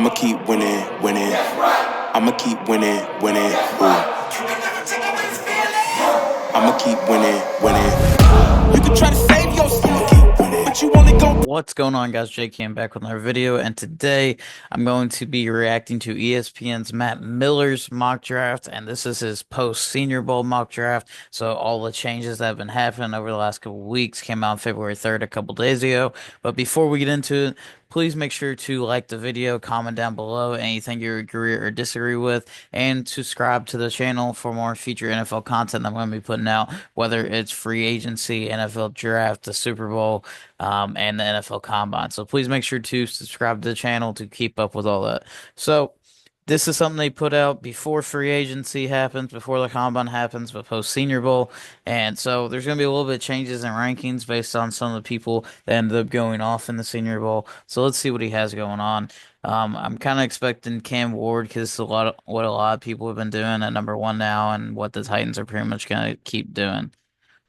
I'ma keep winning, winning. I'ma keep winning, winning. Ooh. I'ma keep winning, winning. You can try to save yourself, keep winning, but you only go. What's going on, guys? Jake Cam back with another video, and today I'm going to be reacting to ESPN's Matt Miller's mock draft, and this is his post-Senior Bowl mock draft. So all the changes that have been happening over the last couple weeks came out February 3rd, a couple days ago. But before we get into it, please make sure to like the video, comment down below anything you agree or disagree with, and subscribe to the channel for more future NFL content I'm going to be putting out, whether it's free agency, NFL draft, the Super Bowl, and the NFL Combine. So please make sure to subscribe to the channel to keep up with all that. So this is something they put out before free agency happens, before the Combine happens, but post Senior Bowl. And so there's going to be a little bit of changes in rankings based on some of the people that ended up going off in the Senior Bowl. So let's see what he has going on. I'm kind of expecting Cam Ward because what a lot of people have been doing at number one now, and what the Titans are pretty much going to keep doing.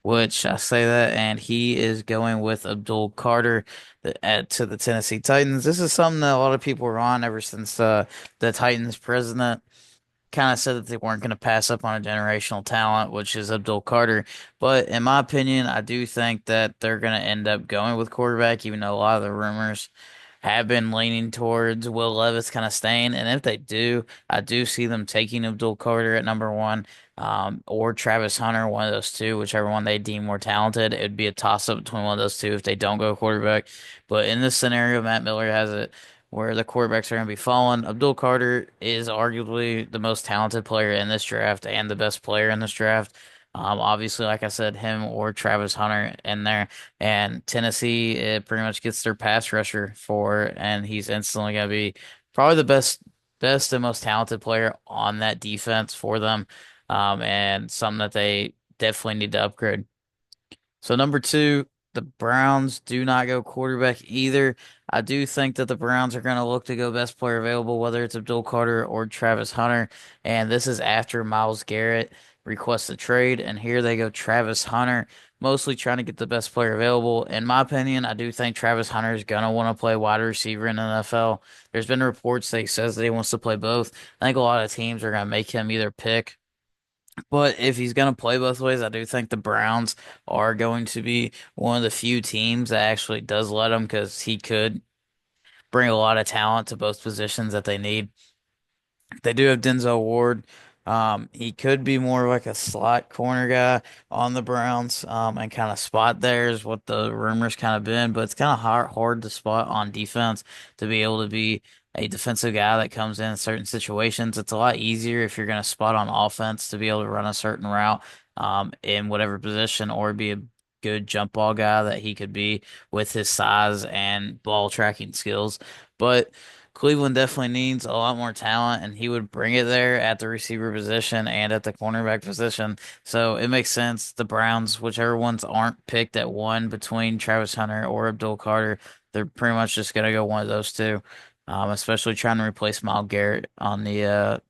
Which I say that, and he is going with Abdul Carter to the Tennessee Titans. This is something that a lot of people were on ever since the Titans president kind of said that they weren't going to pass up on a generational talent, which is Abdul Carter. But in my opinion, I do think that they're going to end up going with quarterback, even though a lot of the rumors have been leaning towards Will Levis kind of staying. And if they do, I do see them taking Abdul Carter at number one, or Travis Hunter, one of those two, whichever one they deem more talented. It would be a toss up between one of those two if they don't go quarterback. But in this scenario, Matt Miller has it where the quarterbacks are going to be falling. Abdul Carter is arguably the most talented player in this draft and the best player in this draft. Obviously, like I said, him or Travis Hunter in there, and Tennessee, it pretty much gets their pass rusher for, and he's instantly going to be probably the best and most talented player on that defense for them, and something that they definitely need to upgrade. So number two, the Browns do not go quarterback either. I do think that the Browns are going to look to go best player available, whether it's Abdul Carter or Travis Hunter. And this is after Myles Garrett requests a trade. And here they go, Travis Hunter, mostly trying to get the best player available. In my opinion, I do think Travis Hunter is going to want to play wide receiver in the NFL. There's been reports that he says that he wants to play both. I think a lot of teams are going to make him either pick. But if he's going to play both ways, I do think the Browns are going to be one of the few teams that actually does let him, because he could bring a lot of talent to both positions that they need. They do have Denzel Ward. He could be more like a slot corner guy on the Browns, and kind of spot there is what the rumors kind of been, but it's kind of hard to spot on defense to be able to be a defensive guy that comes in certain situations. It's a lot easier if you're going to spot on offense to be able to run a certain route, in whatever position, or be a good jump ball guy that he could be with his size and ball tracking skills. But Cleveland definitely needs a lot more talent, and he would bring it there at the receiver position and at the cornerback position. So it makes sense. The Browns, whichever ones aren't picked at one between Travis Hunter or Abdul Carter, they're pretty much just gonna go one of those two. Especially trying to replace Myles Garrett on the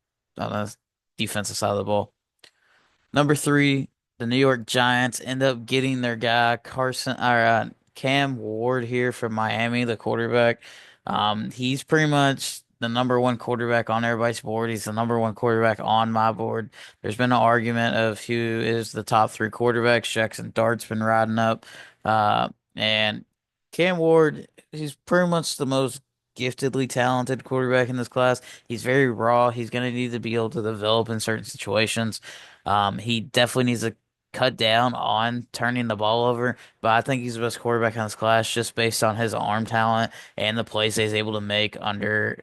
defensive side of the ball. Number three, the New York Giants end up getting their guy Cam Ward here from Miami, the quarterback. He's pretty much the number one quarterback on everybody's board. He's the number one quarterback on my board. There's been an argument of who is the top three quarterbacks. Jackson Dart's been riding up, and Cam Ward, he's pretty much the most giftedly talented quarterback in this class. He's very raw. He's going to need to be able to develop in certain situations. He definitely needs to cut down on turning the ball over, but I think he's the best quarterback in this class just based on his arm talent and the plays that he's able to make under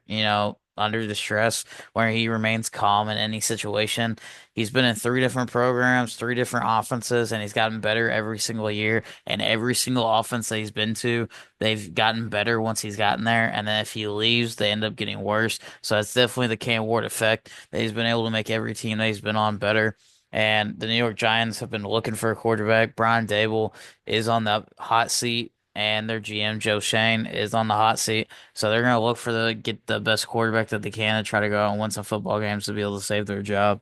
the stress, where he remains calm in any situation. He's been in three different programs, three different offenses, and he's gotten better every single year. And every single offense that he's been to, they've gotten better once he's gotten there. And then if he leaves, they end up getting worse. So it's definitely the Cam Ward effect that he's been able to make every team that he's been on better. And the New York Giants have been looking for a quarterback. Brian Dable is on the hot seat, and their GM Joe Shane is on the hot seat. So they're gonna look for get the best quarterback that they can and try to go out and win some football games to be able to save their job.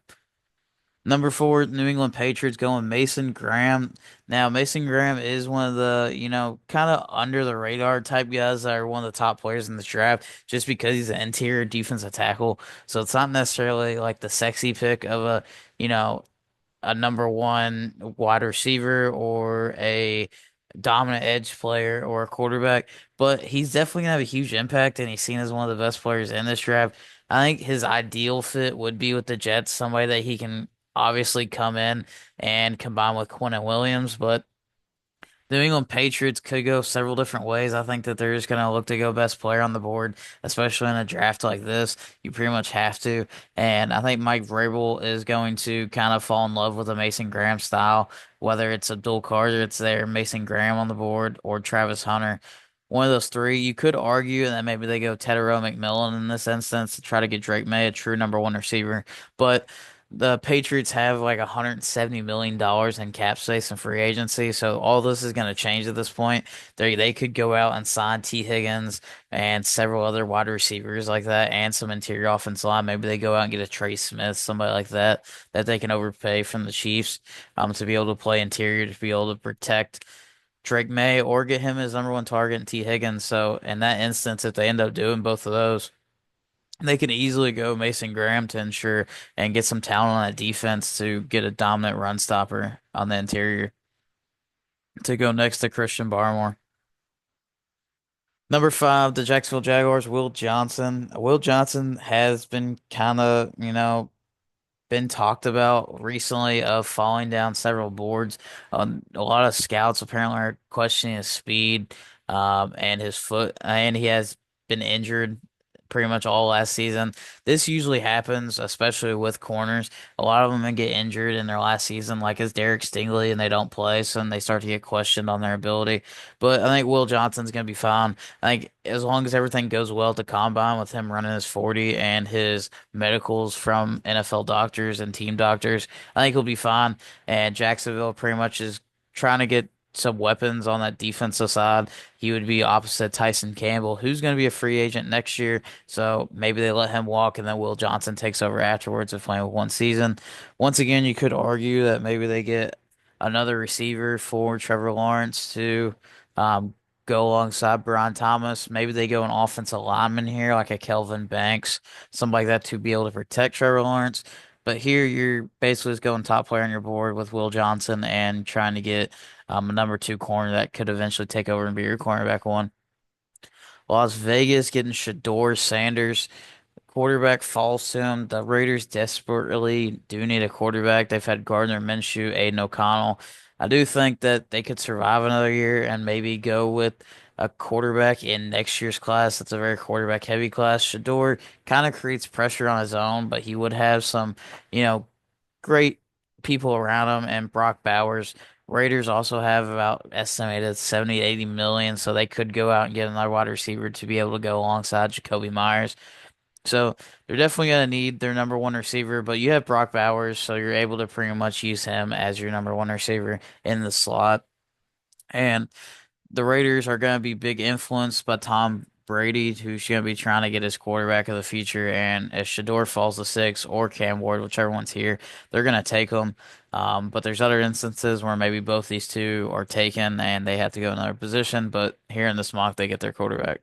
Number four, New England Patriots going Mason Graham. Now, Mason Graham is one of the, kind of under the radar type guys that are one of the top players in the draft just because he's an interior defensive tackle. So it's not necessarily like the sexy pick of you know, a number one wide receiver or a dominant edge player or a quarterback, but he's definitely gonna have a huge impact, and he's seen as one of the best players in this draft. I think his ideal fit would be with the Jets, somebody that he can obviously come in and combine with Quentin Williams, but the New England Patriots could go several different ways. I think that they're just going to look to go best player on the board, especially in a draft like this. You pretty much have to. And I think Mike Vrabel is going to kind of fall in love with the Mason Graham style, whether it's Abdul Carter, it's there, Mason Graham on the board, or Travis Hunter. One of those three. You could argue that maybe they go Tedero McMillan in this instance to try to get Drake May, a true number one receiver. But the Patriots have like $170 million in cap space and free agency, so all this is going to change at this point. They could go out and sign T. Higgins and several other wide receivers like that, and some interior offensive line. Maybe they go out and get a Trey Smith, somebody like that, that they can overpay from the Chiefs, to be able to play interior, to be able to protect Drake May or get him as number one target in T. Higgins. So in that instance, if they end up doing both of those, they could easily go Mason Graham to ensure and get some talent on that defense to get a dominant run stopper on the interior to go next to Christian Barmore. Number five, the Jacksonville Jaguars, Will Johnson. Will Johnson has been kind of, been talked about recently of falling down several boards. A lot of scouts apparently are questioning his speed, and his foot, and he has been injured pretty much all last season. This usually happens, especially with corners. A lot of them get injured in their last season, like as Derek Stingley, and they don't play, so then they start to get questioned on their ability. But I think Will Johnson's going to be fine. I think as long as everything goes well at the combine with him running his 40 and his medicals from NFL doctors and team doctors, I think he'll be fine. And Jacksonville pretty much is trying to get some weapons on that defensive side. He would be opposite Tyson Campbell, who's going to be a free agent next year. So maybe they let him walk and then Will Johnson takes over afterwards if playing with one season. Once again, you could argue that maybe they get another receiver for Trevor Lawrence to um, go alongside Brian Thomas. Maybe they go an offensive lineman here, like a Kelvin Banks, somebody like that, to be able to protect Trevor Lawrence. But here you're basically just going top player on your board with Will Johnson and trying to get a number two corner that could eventually take over and be your cornerback one. Las Vegas getting Shador Sanders. Quarterback falls to him. The Raiders desperately do need a quarterback. They've had Gardner Minshew, Aiden O'Connell. I do think that they could survive another year and maybe go with a quarterback in next year's class. That's a very quarterback heavy class. Shador kind of creates pressure on his own, but he would have some, you know, great people around him, and Brock Bowers. Raiders also have about estimated 70, 80 million, so they could go out and get another wide receiver to be able to go alongside Jacoby Myers. So they're definitely going to need their number one receiver, but you have Brock Bowers, so you're able to pretty much use him as your number one receiver in the slot. And the Raiders are going to be big influenced by Tom Brady, who's going to be trying to get his quarterback of the future. And if Shador falls to six or Cam Ward, whichever one's here, they're going to take him. But there's other instances where maybe both these two are taken and they have to go another position. But here in this mock, they get their quarterback.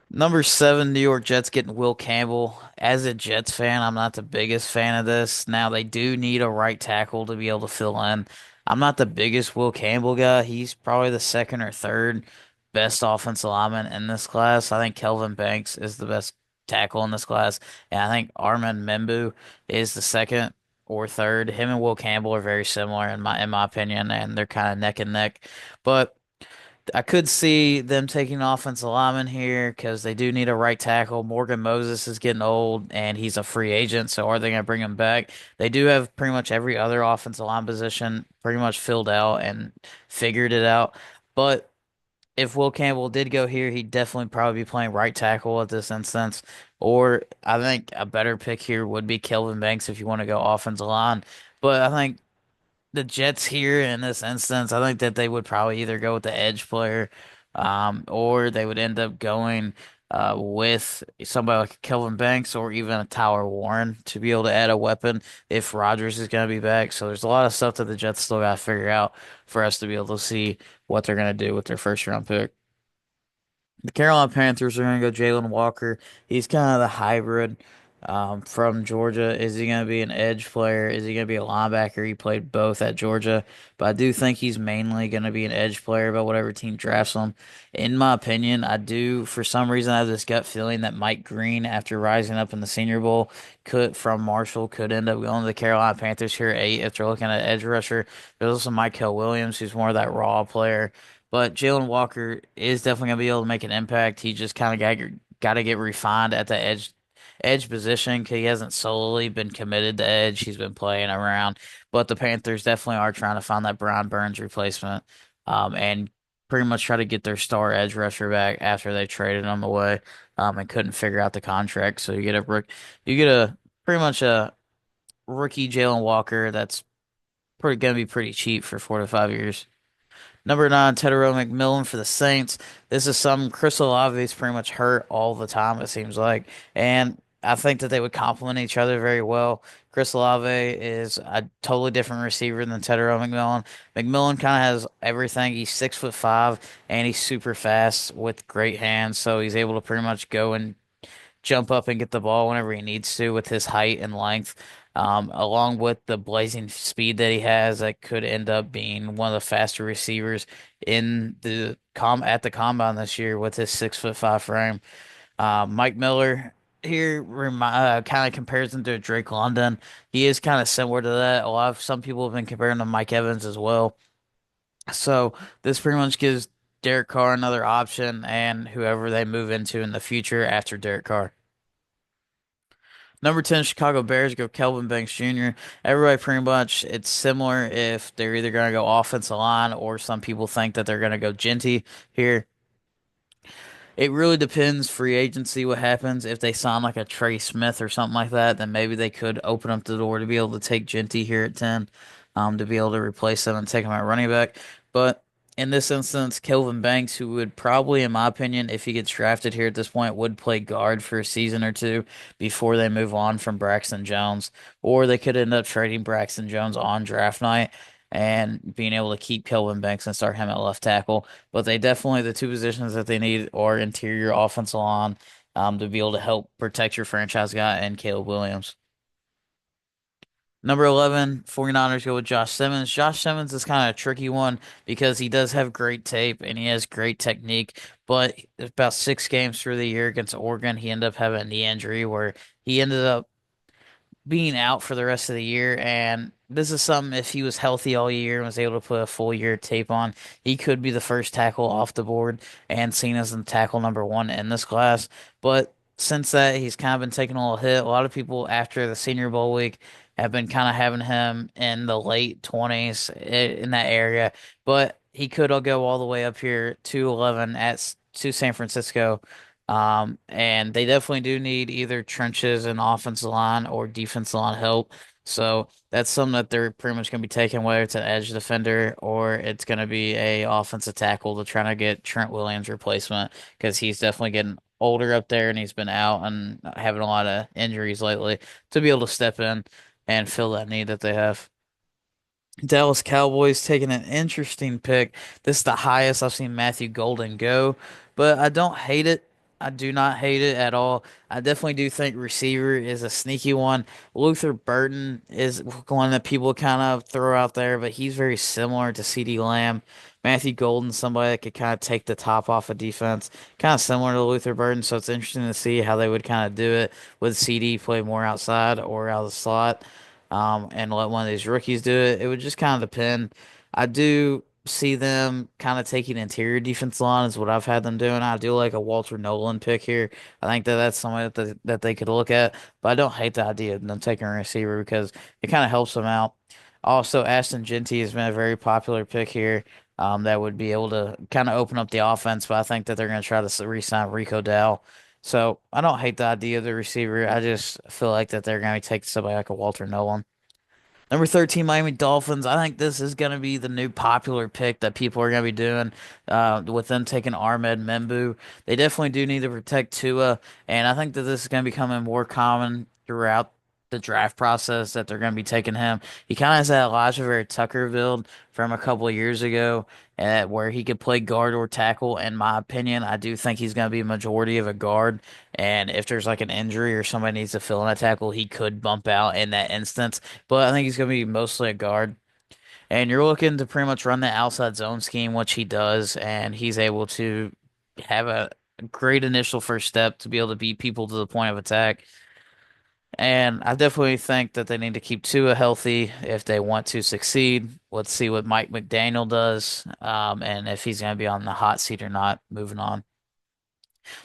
Number seven, New York Jets getting Will Campbell. As a Jets fan, I'm not the biggest fan of this. Now, they do need a right tackle to be able to fill in. I'm not the biggest Will Campbell guy. He's probably the second or third best offensive lineman in this class. I think Kelvin Banks is the best tackle in this class. And I think Armin Membu is the second or third. Him and Will Campbell are very similar in my opinion, and they're kind of neck and neck. But I could see them taking offensive lineman here because they do need a right tackle. Morgan Moses is getting old and he's a free agent, so are they going to bring him back? They do have pretty much every other offensive line position pretty much filled out and figured it out. But if Will Campbell did go here, he'd definitely probably be playing right tackle at this instance. Or I think a better pick here would be Kelvin Banks if you want to go offensive line. But I think the Jets here in this instance, I think that they would probably either go with the edge player, or they would end up going. with somebody like Kelvin Banks or even a Tyler Warren to be able to add a weapon if Rodgers is going to be back. So there's a lot of stuff that the Jets still got to figure out for us to be able to see what they're going to do with their first round pick. The Carolina Panthers are going to go Jalen Walker. He's kind of the hybrid from Georgia. Is he going to be an edge player? Is he going to be a linebacker? He played both at Georgia, but I do think he's mainly going to be an edge player by whatever team drafts him. In my opinion, I do, for some reason, I have this gut feeling that Mike Green, after rising up in the Senior Bowl, could from Marshall could end up going to the Carolina Panthers here at 8 if they're looking at edge rusher. There's also Michael Williams, who's more of that raw player. But Jalen Walker is definitely gonna be able to make an impact. He just kind of got to get refined at the edge position because he hasn't solely been committed to edge. He's been playing around, but the Panthers definitely are trying to find that Brian Burns replacement, and pretty much try to get their star edge rusher back after they traded him away, and couldn't figure out the contract. So you get a pretty much a rookie Jalen Walker that's pretty gonna be pretty cheap for 4 to 5 years. Number 9, Tedero McMillan for the Saints. This is some Chris Olave is pretty much hurt all the time, it seems like. And I think that they would complement each other very well. Chris Olave is a totally different receiver than Tedero McMillan. McMillan kind of has everything. He's 6'5" and he's super fast with great hands. So he's able to pretty much go and jump up and get the ball whenever he needs to with his height and length, along with the blazing speed that he has. That could end up being one of the faster receivers in the at the combine this year with his 6'5" frame. Mike Miller here kind of compares him to Drake London. He is kind of similar to that. Some people have been comparing him to Mike Evans as well. So this pretty much gives Derek Carr another option and whoever they move into in the future after Derek Carr. Number 10, Chicago Bears go Kelvin Banks Jr. Everybody pretty much, it's similar if they're either going to go offensive line or some people think that they're going to go Genty here. It really depends free agency what happens. If they sign like a Trey Smith or something like that, then maybe they could open up the door to be able to take Genty here at 10, to be able to replace him and take him at running back. But in this instance, Kelvin Banks, who would probably, in my opinion, if he gets drafted here at this point, would play guard for a season or two before they move on from Braxton Jones. Or they could end up trading Braxton Jones on draft night and being able to keep Kelvin Banks and start him at left tackle. But they definitely, the two positions that they need are interior offensive line, to be able to help protect your franchise guy and Caleb Williams. Number 11, 49ers go with Josh Simmons. Josh Simmons is kind of a tricky one because he does have great tape and he has great technique, but about 6 games through the year against Oregon, he ended up having a knee injury where he ended up being out for the rest of the year. And this is something, if he was healthy all year and was able to put a full year tape on, he could be the first tackle off the board and seen as the tackle number 1 in this class. But since that, he's kind of been taking a little hit. A lot of people after the Senior Bowl week have been kind of having him in the late 20s in that area. But he could go all the way up here to 11 to San Francisco, and they definitely do need either trenches and offensive line or defensive line help. So that's something that they're pretty much going to be taking, whether it's an edge defender or it's going to be a offensive tackle to try to get Trent Williams replacement because he's definitely getting older up there and he's been out and having a lot of injuries lately to be able to step in and fill that need that they have. Dallas Cowboys taking an interesting pick. This is the highest I've seen Matthew Golden go, but I don't hate it. I do not hate it at all. I definitely do think receiver is a sneaky one. Luther Burton is one that people kind of throw out there, but he's very similar to CeeDee Lamb. Matthew Golden, somebody that could kind of take the top off of defense, kind of similar to Luther Burton. So it's interesting to see how they would kind of do it with CD play more outside or out of the slot, and let one of these rookies do it. It would just kind of depend. I do see them kind of taking interior defense line is what I've had them doing. I do like a Walter Nolan pick here. I think that that's something that they could look at, but I don't hate the idea of them taking a receiver because it kind of helps them out. Also, Ashton Genty has been a very popular pick here. That would be able to kind of open up the offense, but I think that they're going to try to re-sign Rico Dow. So I don't hate the idea of the receiver. I just feel like that they're going to take somebody like a Walter Nolan. Number 13, Miami Dolphins. I think this is going to be the new popular pick that people are going to be doing with them taking Ahmed Membu. They definitely do need to protect Tua, and I think that this is going to be becoming more common throughout the draft process that they're going to be taking him. He kind of has that Elijah Vera Tucker build from a couple of years ago, where he could play guard or tackle. In my opinion, I do think he's going to be a majority of a guard. And if there's like an injury or somebody needs to fill in a tackle, he could bump out in that instance, but I think he's going to be mostly a guard. And you're looking to pretty much run the outside zone scheme, which he does, and he's able to have a great initial first step to be able to beat people to the point of attack. And I definitely think that they need to keep Tua healthy if they want to succeed. Let's see what Mike McDaniel does, and if he's going to be on the hot seat or not. Moving on.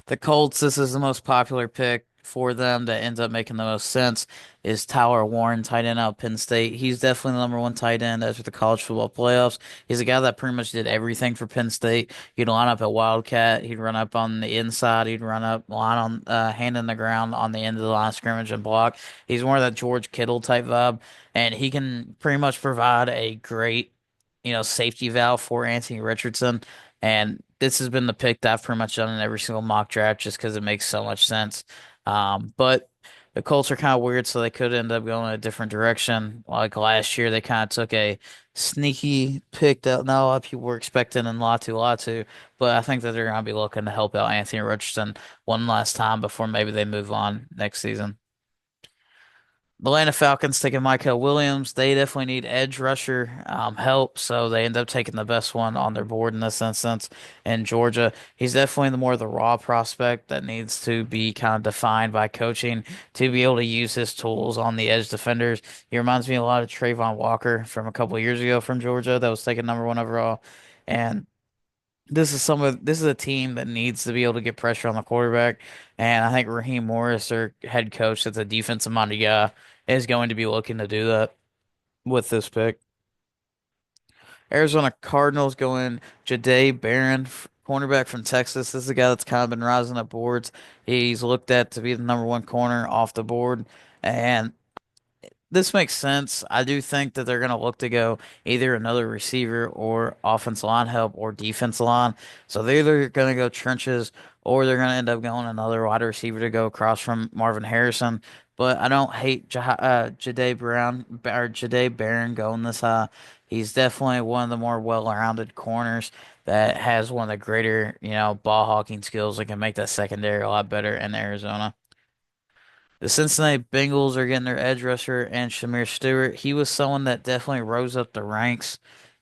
The Colts, this is the most popular pick for them that ends up making the most sense is Tyler Warren, tight end out of Penn State. He's definitely the number one tight end after the college football playoffs. He's a guy that pretty much did everything for Penn State. He'd line up at Wildcat. He'd run up on the inside. He'd run up line on hand in the ground on the end of the line of scrimmage and block. He's more of that George Kittle type vibe, and he can pretty much provide a great, safety valve for Anthony Richardson. And this has been the pick that I've pretty much done in every single mock draft just because it makes so much sense. But the Colts are kind of weird, so they could end up going in a different direction. Like last year, they kind of took a sneaky pick that not a lot of people were expecting in Latu, but I think that they're going to be looking to help out Anthony Richardson one last time before maybe they move on next season. The Atlanta Falcons taking Michael Williams. They definitely need edge rusher help, so they end up taking the best one on their board in this instance in Georgia. He's definitely the more the raw prospect that needs to be kind of defined by coaching to be able to use his tools on the edge defenders. He reminds me a lot of Trayvon Walker from a couple of years ago from Georgia that was taken number one overall. And this is a team that needs to be able to get pressure on the quarterback, and I think Raheem Morris, their head coach, that's a defensive minded guy, is going to be looking to do that with this pick. Arizona Cardinals going Jahdae Barron, cornerback from Texas. This is a guy that's kind of been rising up boards. He's looked at to be the number one corner off the board, and this makes sense. I do think that they're going to look to go either another receiver or offensive line help or defense line. So they're either going to go trenches or they're going to end up going another wide receiver to go across from Marvin Harrison. But I don't hate Jahdae Brown or Jahdae Barron going this high. He's definitely one of the more well-rounded corners that has one of the greater, ball hawking skills that can make that secondary a lot better in Arizona. The Cincinnati Bengals are getting their edge rusher and Shamir Stewart. He was someone that definitely rose up the ranks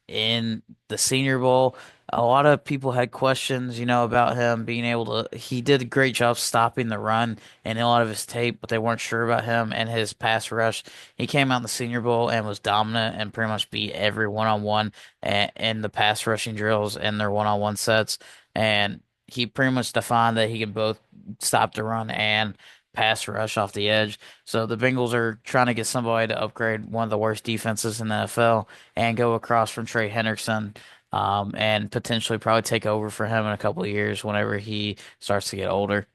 in the Senior Bowl. A lot of people had questions, about him being able to. He did a great job stopping the run in a lot of his tape, but they weren't sure about him and his pass rush. He came out in the Senior Bowl and was dominant and pretty much beat every one-on-one in the pass rushing drills and their one-on-one sets. And he pretty much defined that he can both stop the run and pass rush off the edge. So the Bengals are trying to get somebody to upgrade one of the worst defenses in the NFL and go across from Trey Hendrickson, and potentially probably take over for him in a couple of years whenever he starts to get older.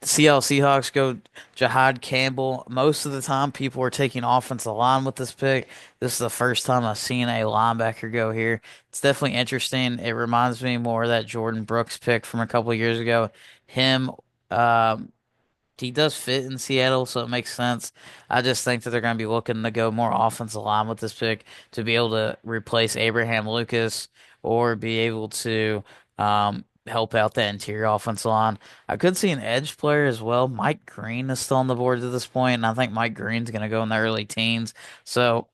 The Seattle Seahawks go Jahad Campbell. Most of the time, people are taking offensive line with this pick. This is the first time I've seen a linebacker go here. It's definitely interesting. It reminds me more of that Jordan Brooks pick from a couple of years ago. Him, um, he does fit in Seattle, so it makes sense. I just think that they're going to be looking to go more offensive line with this pick to be able to replace Abraham Lucas or be able to help out the interior offensive line. I could see an edge player as well. Mike Green is still on the board at this point, and I think Mike Green's going to go in the early teens. So,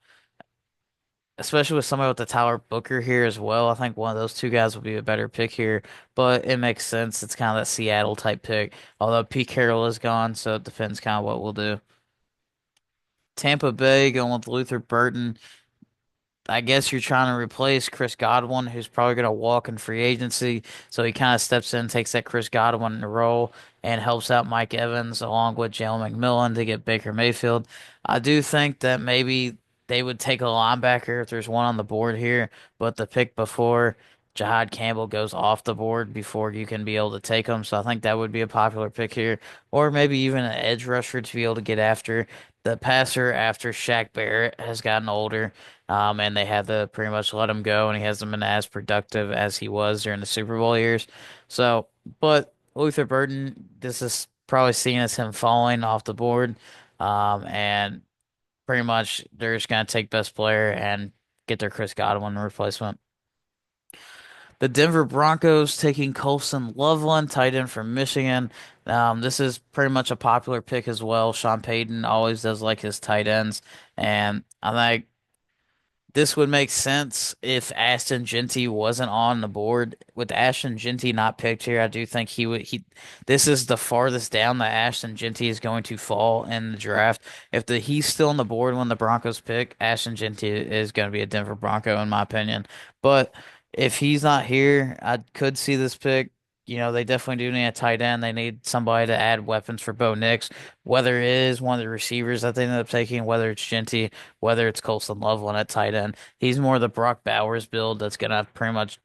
especially with somebody with the Tyler Booker here as well, I think one of those two guys would be a better pick here. But it makes sense. It's kind of that Seattle type pick. Although Pete Carroll is gone, so it depends kind of what we'll do. Tampa Bay going with Luther Burton. I guess you're trying to replace Chris Godwin, who's probably going to walk in free agency. So he kind of steps in, takes that Chris Godwin role, and helps out Mike Evans along with Jalen McMillan to get Baker Mayfield. I do think that maybe they would take a linebacker if there's one on the board here, but the pick before Jahad Campbell goes off the board before you can be able to take him. So I think that would be a popular pick here, or maybe even an edge rusher to be able to get after the passer after Shaq Barrett has gotten older, and they had to pretty much let him go, and he hasn't been as productive as he was during the Super Bowl years. So, but Luther Burden, this is probably seen as him falling off the board, and pretty much they're just gonna take best player and get their Chris Godwin replacement. The Denver Broncos taking Colson Loveland, tight end from Michigan. This is pretty much a popular pick as well. Sean Payton always does like his tight ends, and I think this would make sense if Ashton Genty wasn't on the board. With Ashton Genty not picked here, I do think he would. This is the farthest down that Ashton Genty is going to fall in the draft. If he's still on the board when the Broncos pick, Ashton Genty is going to be a Denver Bronco in my opinion. But if he's not here, I could see this pick. They definitely do need a tight end. They need somebody to add weapons for Bo Nix. Whether it is one of the receivers that they end up taking, whether it's Genty, whether it's Colson Loveland at tight end. He's more the Brock Bowers build that's gonna pretty much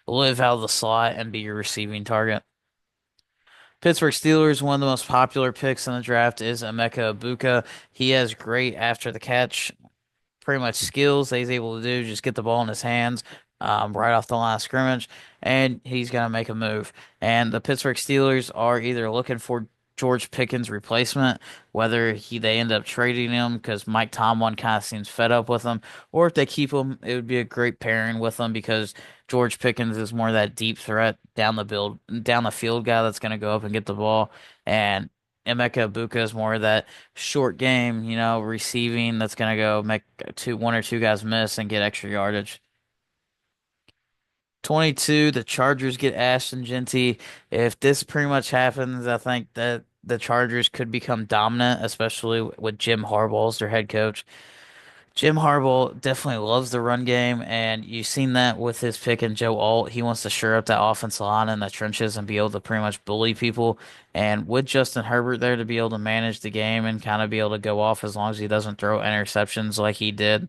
live out of the slot and be your receiving target. Pittsburgh Steelers, one of the most popular picks in the draft is Emeka Egbuka. He has great after the catch pretty much skills that he's able to do. Just get the ball in his hands right off the line of scrimmage, and he's going to make a move. And the Pittsburgh Steelers are either looking for George Pickens' replacement, whether they end up trading him because Mike Tomlin kind of seems fed up with him, or if they keep him, it would be a great pairing with him because George Pickens is more that deep threat down the field guy that's going to go up and get the ball, and Emeka Egbuka is more of that short game, receiving that's gonna go make one or two guys miss and get extra yardage. 22, the Chargers get Ashton Genty. If this pretty much happens, I think that the Chargers could become dominant, especially with Jim Harbaugh as their head coach. Jim Harbaugh definitely loves the run game, and you've seen that with his pick in Joe Alt. He wants to shore up that offensive line in the trenches and be able to pretty much bully people. And with Justin Herbert there to be able to manage the game and kind of be able to go off as long as he doesn't throw interceptions like he did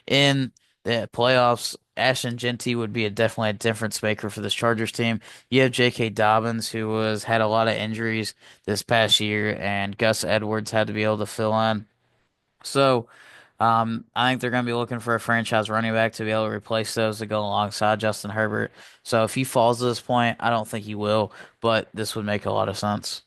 in the playoffs, Ashton Genty would be definitely a difference maker for this Chargers team. You have J.K. Dobbins, who was had a lot of injuries this past year, and Gus Edwards had to be able to fill in. So. I think they're going to be looking for a franchise running back to be able to replace those to go alongside Justin Herbert. So if he falls to this point, I don't think he will, but this would make a lot of sense.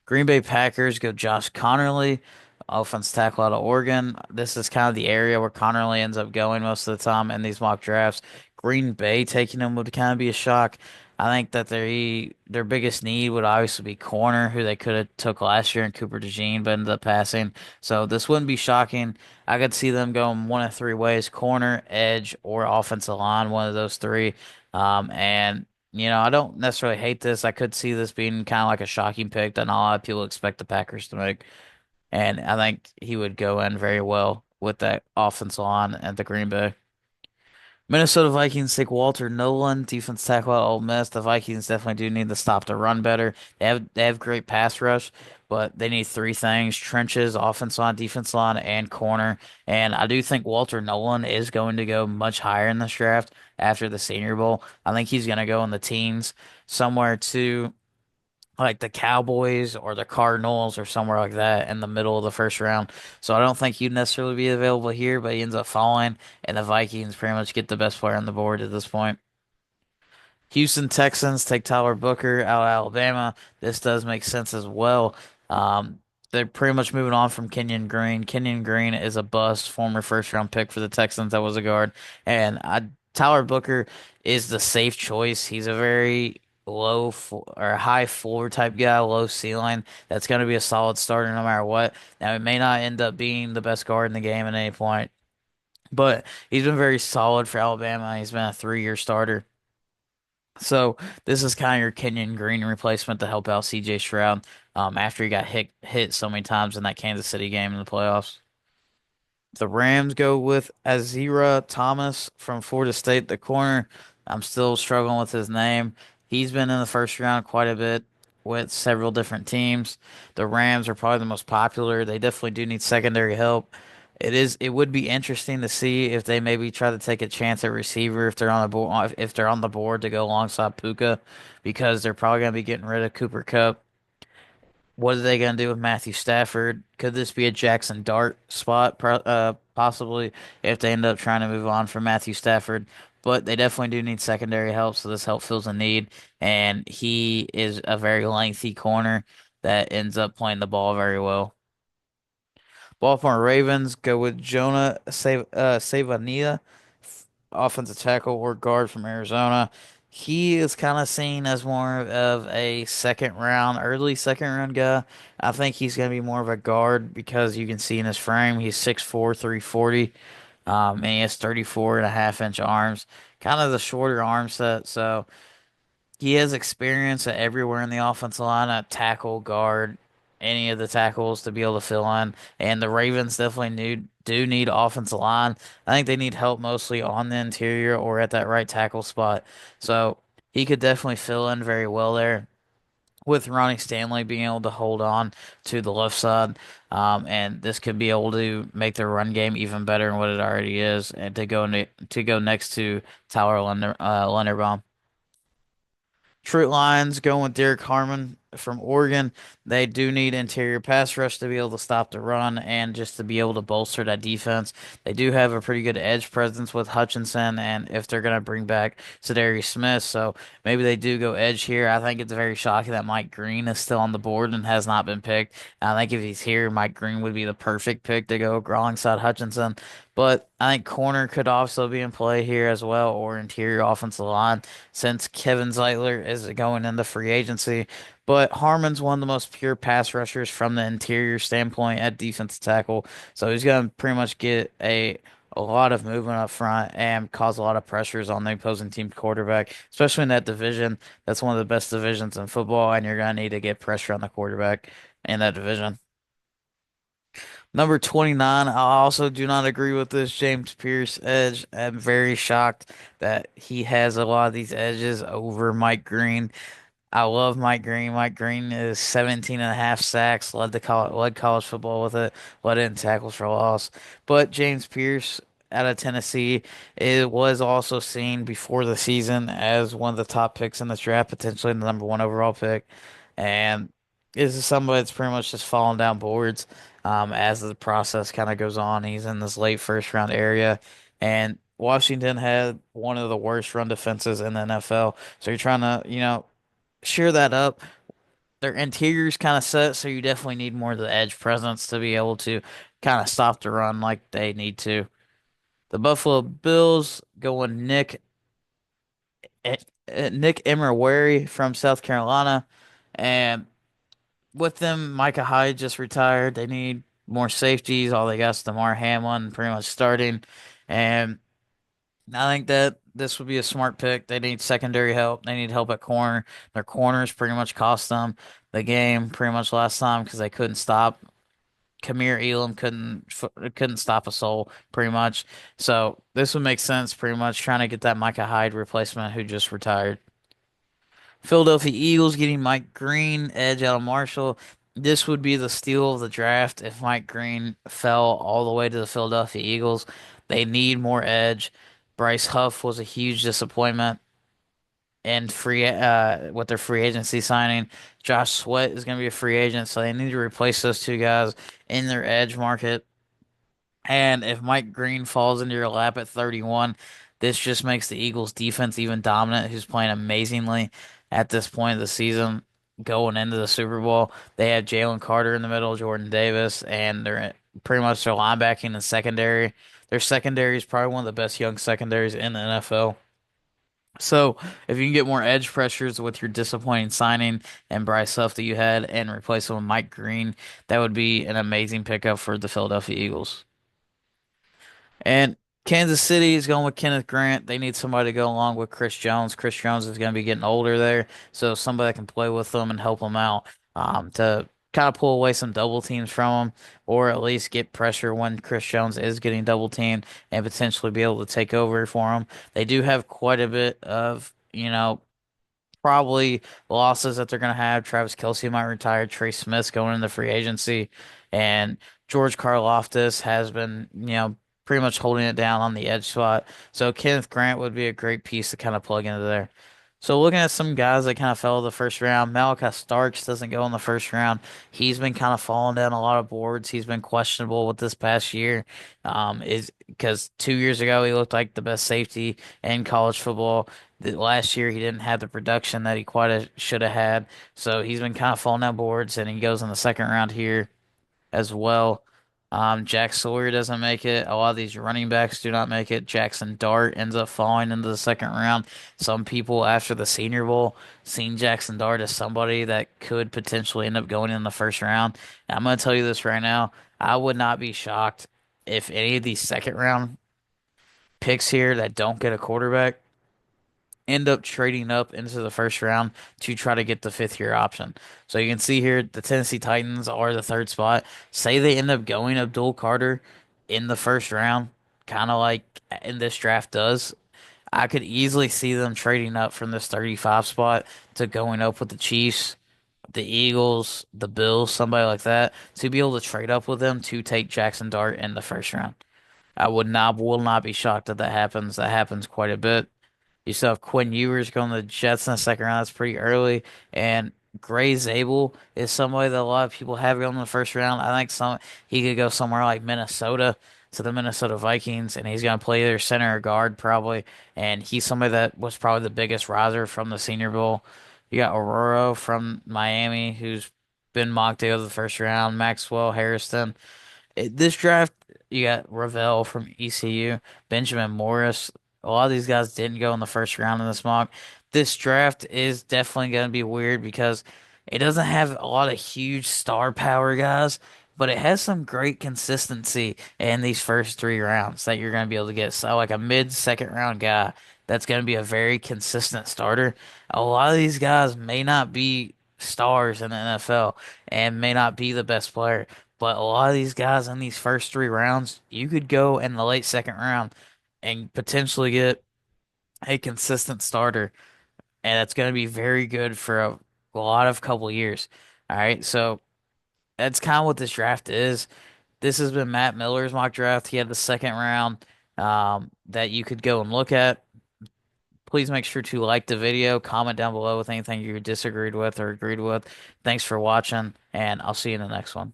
Green Bay Packers go Josh Connerly, offense tackle out of Oregon. This is kind of the area where Connerly ends up going most of the time in these mock drafts. Green Bay taking him would kind of be a shock. I think that their biggest need would obviously be corner, who they could have took last year in Cooper DeJean, but ended up passing. So this wouldn't be shocking. I could see them going one of three ways: corner, edge, or offensive line, one of those three. And I don't necessarily hate this. I could see this being kind of like a shocking pick that not a lot of people expect the Packers to make. And I think he would go in very well with that offensive line at the Green Bay. Minnesota Vikings take Walter Nolan, defense tackle at Ole Miss. The Vikings definitely do need to stop the run better. They have great pass rush, but they need three things: trenches, offense line, defense line, and corner. And I do think Walter Nolan is going to go much higher in this draft after the Senior Bowl. I think he's going to go in the teens, somewhere to like the Cowboys or the Cardinals or somewhere like that in the middle of the first round. So I don't think he'd necessarily be available here, but he ends up falling, and the Vikings pretty much get the best player on the board at this point. Houston Texans take Tyler Booker out of Alabama. This does make sense as well. They're pretty much moving on from Kenyon Green. Kenyon Green is a bust, former first round pick for the Texans that was a guard. And Tyler Booker is the safe choice. He's a very or high floor type guy, low ceiling. That's going to be a solid starter no matter what. Now, he may not end up being the best guard in the game at any point, but he's been very solid for Alabama. He's been a 3-year starter. So this is kind of your Kenyon Green replacement to help out CJ Stroud after he got hit so many times in that Kansas City game in the playoffs. The Rams go with Azira Thomas from Florida State, the corner. I'm still struggling with his name. He's been in the first round quite a bit with several different teams. The Rams are probably the most popular. They definitely do need secondary help. It would be interesting to see if they maybe try to take a chance at receiver if they're on the board to go alongside Puka, because they're probably going to be getting rid of Cooper Kupp. What are they going to do with Matthew Stafford? Could this be a Jackson Dart spot, possibly, if they end up trying to move on from Matthew Stafford? But they definitely do need secondary help, so this help fills a need. And he is a very lengthy corner that ends up playing the ball very well. Baltimore Ravens go with Jonah Savania, offensive tackle or guard from Arizona. He is kind of seen as more of a early second round guy. I think he's going to be more of a guard because you can see in his frame, he's 6'4", 340, and he has 34.5 inch arms, kind of the shorter arm set. So he has experience at everywhere in the offensive line, at tackle, guard, any of the tackles to be able to fill in. And the Ravens definitely do need offensive line. I think they need help mostly on the interior or at that right tackle spot. So he could definitely fill in very well there. With Ronnie Stanley being able to hold on to the left side, and this could be able to make their run game even better than what it already is, and to go next to Tyler Linderbaum. Detroit Lions going with Derek Harmon from Oregon. They do need interior pass rush to be able to stop the run and just to be able to bolster that defense. They do have a pretty good edge presence with Hutchinson, and if they're going to bring back Zadarius Smith, so maybe they do go edge here. I think it's very shocking that Mike Green is still on the board and has not been picked. And I think if he's here, Mike Green would be the perfect pick to go alongside Hutchinson. But I think corner could also be in play here as well, or interior offensive line since Kevin Zeitler is going into free agency. But Harmon's one of the most pure pass rushers from the interior standpoint at defensive tackle. So he's going to pretty much get a lot of movement up front and cause a lot of pressures on the opposing team quarterback, especially in that division. That's one of the best divisions in football, and you're going to need to get pressure on the quarterback in that division. Number 29, I also do not agree with this James Pierce edge. I'm very shocked that he has a lot of these edges over Mike Green. I love Mike Green. Mike Green is 17 and a half sacks, led college football with it, led it in tackles for loss. But James Pierce out of Tennessee, it was also seen before the season as one of the top picks in this draft, potentially the number one overall pick. And this is somebody that's pretty much just falling down boards as the process kind of goes on. He's in this late first round area. And Washington had one of the worst run defenses in the NFL. So you're trying to, share that up. Their interior's kind of set, so you definitely need more of the edge presence to be able to kind of stop the run like they need to. The Buffalo Bills going eh, Nick Emery from South Carolina, and with them, Micah Hyde just retired. They need more safeties. All they got is Damar Hamlin pretty much starting, and I think that this would be a smart pick. They need secondary help. They need help at corner. Their corners pretty much cost them the game pretty much last time because they couldn't stop. Kamir Elam couldn't stop a soul pretty much. So this would make sense pretty much trying to get that Micah Hyde replacement who just retired. Philadelphia Eagles getting Mike Green, edge out of Marshall. This would be the steal of the draft if Mike Green fell all the way to the Philadelphia Eagles. They need more edge. Bryce Huff was a huge disappointment and free with their free agency signing. Josh Sweat is going to be a free agent, so they need to replace those two guys in their edge market. And if Mike Green falls into your lap at 31, this just makes the Eagles defense even dominant, who's playing amazingly at this point of the season going into the Super Bowl. They have Jalen Carter in the middle, Jordan Davis, and they're pretty much their linebacking and secondary. Their secondary is probably one of the best young secondaries in the NFL. So if you can get more edge pressures with your disappointing signing and Bryce Huff that you had and replace him with Mike Green, that would be an amazing pickup for the Philadelphia Eagles. And Kansas City is going with Kenneth Grant. They need somebody to go along with Chris Jones. Chris Jones is going to be getting older there, so somebody that can play with them and help them out to kind of pull away some double teams from them, or at least get pressure when Chris Jones is getting double teamed and potentially be able to take over for them. They do have quite a bit of, probably losses that they're going to have. Travis Kelce might retire. Trey Smith's going into free agency. And George Karlaftis has been, pretty much holding it down on the edge spot. So Kenneth Grant would be a great piece to kind of plug into there. So looking at some guys that kind of fell the first round, Malachi Starks doesn't go in the first round. He's been kind of falling down a lot of boards. He's been questionable with this past year. Is because 2 years ago he looked like the best safety in college football. The last year he didn't have the production that he quite should have had. So he's been kind of falling down boards, and he goes in the second round here as well. Jack Sawyer doesn't make it. A lot of these running backs do not make it. Jackson Dart ends up falling into the second round. Some people after the Senior Bowl seen Jackson Dart as somebody that could potentially end up going in the first round. And I'm going to tell you this right now. I would not be shocked if any of these second round picks here that don't get a quarterback end up trading up into the first round to try to get the fifth year option. So you can see here the Tennessee Titans are the third spot. Say they end up going Abdul Carter in the first round, kind of like in this draft does. I could easily see them trading up from this 35 spot to going up with the Chiefs, the Eagles, the Bills, somebody like that, to be able to trade up with them to take Jackson Dart in the first round. I will not be shocked that that happens. That happens quite a bit. You still have Quinn Ewers going to the Jets in the second round. That's pretty early. And Gray Zabel is somebody that a lot of people have going in the first round. I think he could go somewhere like Minnesota to the Minnesota Vikings, and he's going to play either center or guard probably. And he's somebody that was probably the biggest riser from the Senior Bowl. You got Aurora from Miami, who's been mocked out of the first round. Maxwell Harrison. This draft, you got Ravel from ECU, Benjamin Morris. A lot of these guys didn't go in the first round in this mock. This draft is definitely going to be weird because it doesn't have a lot of huge star power guys, but it has some great consistency in these first 3 rounds that you're going to be able to get. So, like a mid second round guy that's going to be a very consistent starter. A lot of these guys may not be stars in the NFL and may not be the best player, but a lot of these guys in these first 3 rounds, you could go in the late second round and potentially get a consistent starter, and that's going to be very good for a lot of couple years. All right, so that's kind of what this draft is. This has been Matt Miller's mock draft. He had the second round that you could go and look at. Please make sure to like the video, comment down below with anything you disagreed with or agreed with. Thanks for watching, and I'll see you in the next one.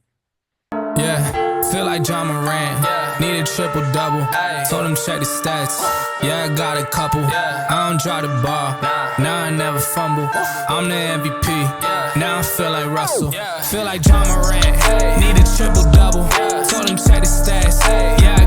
Yeah, feel like John Morant, need a triple-double, told him check the stats, yeah, I got a couple, I don't drop the ball, now I never fumble, I'm the MVP, now I feel like Russell, feel like John Morant, need a triple-double, told him check the stats, yeah,